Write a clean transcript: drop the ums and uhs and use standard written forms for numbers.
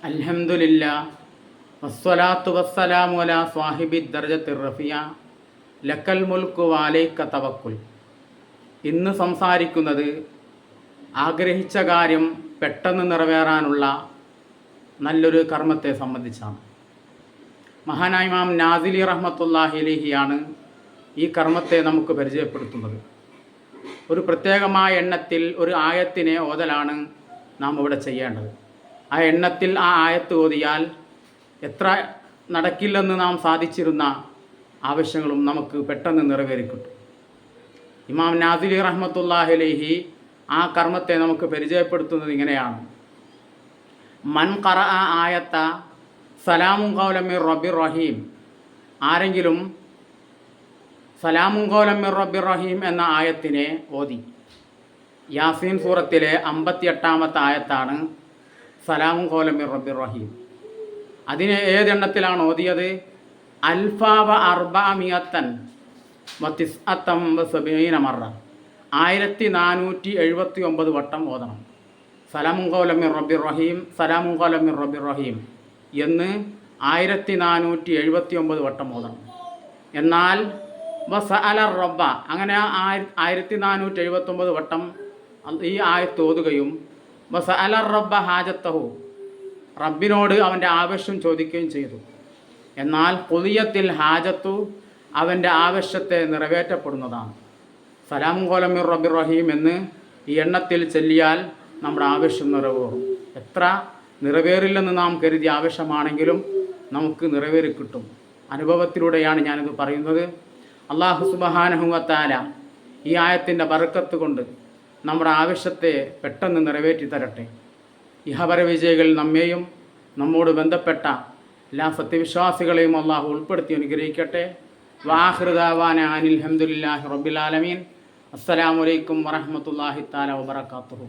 അൽഹംദുലില്ലാ വസ്സലാത്തു വസ്സലാമു അലാ സ്വാഹിബി ദർജത്തിർ റഫിയ ലക്കൽ മുൽക്കു വഅലൈക തവക്കുൽ. ഇന്ന് സംസാരിക്കുന്നത് ആഗ്രഹിച്ച കാര്യം പെട്ടെന്ന് നിറവേറാനുള്ള നല്ലൊരു കർമ്മത്തെ സംബന്ധിച്ചാണ്. മഹാനായ ഇമാം നാസിലി റഹ്മത്തുള്ളാഹി അലൈഹിയാണ് ഈ കർമ്മത്തെ നമുക്ക് പരിചയപ്പെടുത്തുന്നത്. ഒരു പ്രത്യേകമായ എണ്ണത്തിൽ ഒരു ആയത്തിനെ ഓതലാണ് നാം ഇവിടെ ചെയ്യേണ്ടത്. ആ എണ്ണത്തിൽ ആ ആയത്ത് ഓതിയാൽ എത്ര നടക്കില്ലെന്ന് നാം സാധിച്ചിരുന്ന ആവശ്യങ്ങളും നമുക്ക് പെട്ടെന്ന് നിറവേറിക്കിട്ടും. ഇമാം നാസിലി റഹ്മത്തുള്ളാഹി അലൈഹി ആ കർമ്മത്തെ നമുക്ക് പരിചയപ്പെടുത്തുന്നത് ഇങ്ങനെയാണ്: മൻ ഖറഅ ആയത്ത സലാമുൻ ഖൗലൻ മിർ റബ്ബിർ റഹീം. ആരെങ്കിലും സലാമുൻ ഖൗലൻ മിർ റബ്ബിർ റഹീം എന്ന ആയത്തിനെ ഓതി. യാസീൻ സൂറത്തിലെ 58-ാമത്തെ ആയത്താണ് സലാമുൻ ഖൗലൻ മിർ റബ്ബിർ റഹീം. അതിനെ ഏതെണ്ണത്തിലാണ് ഓതിയത്? അൽഫാവ അർബഅമിയത്തൻ വതിസ്അത്തം വസബഈന മറ. 1479 വട്ടം ഓതണം. സലാമുൻ ഖൗലൻ മിർ റബ്ബിർ റഹീം, സലാമുൻ ഖൗലൻ മിർ റബ്ബിർ റഹീം എന്ന് 1479 വട്ടം ഓതണം. എന്നാൽ വസഅല റബ്ബ, അങ്ങനെ 1479 വട്ടം ഈ ആയത്ത് ഓതുകയും വസഅല റബ്ബ ഹാജത്തഹു, റബ്ബിനോട് അവൻ്റെ ആവശ്യം ചോദിക്കുകയും ചെയ്തു. എന്നാൽ ഖുദിയത്തിൽ ഹാജത്തു, അവൻ്റെ ആവശ്യത്തെ നിറവേറ്റപ്പെടുന്നതാണ്. സലാമുൻ ഖൗലൻ മിർ റബ്ബിർ റഹീം എന്ന് ഈ എണ്ണത്തിൽ ചൊല്ലിയാൽ നമ്മുടെ ആവശ്യം നിറവേറും. എത്ര നിറവേറില്ലെന്ന് നാം കരുതിയ ആവശ്യമാണെങ്കിലും നമുക്ക് നിറവേറി കിട്ടും. അനുഭവത്തിലൂടെയാണ് ഞാനിത് പറയുന്നത്. അല്ലാഹു സുബ്ഹാനഹു വ തആല ഈ ആയത്തിൻ്റെ ബർക്കത്ത് കൊണ്ട് നമ്മുടെ ആവശ്യത്തെ പെട്ടെന്ന് നിറവേറ്റി തരട്ടെ. ഇഹപര വിജയികൾ നമ്മെയും നമ്മോട് ബന്ധപ്പെട്ട എല്ലാ സത്യവിശ്വാസികളെയും അള്ളാഹു ഉൾപ്പെടുത്തി അനുഗ്രഹിക്കട്ടെ. വആഖിറു ദഅവാന അനിൽ ഹംദുലില്ലാഹി റബ്ബിൽ ആലമീൻ. അസ്സലാമു അലൈക്കും വറഹ്മത്തുള്ളാഹി തആല വബറകാതുഹു.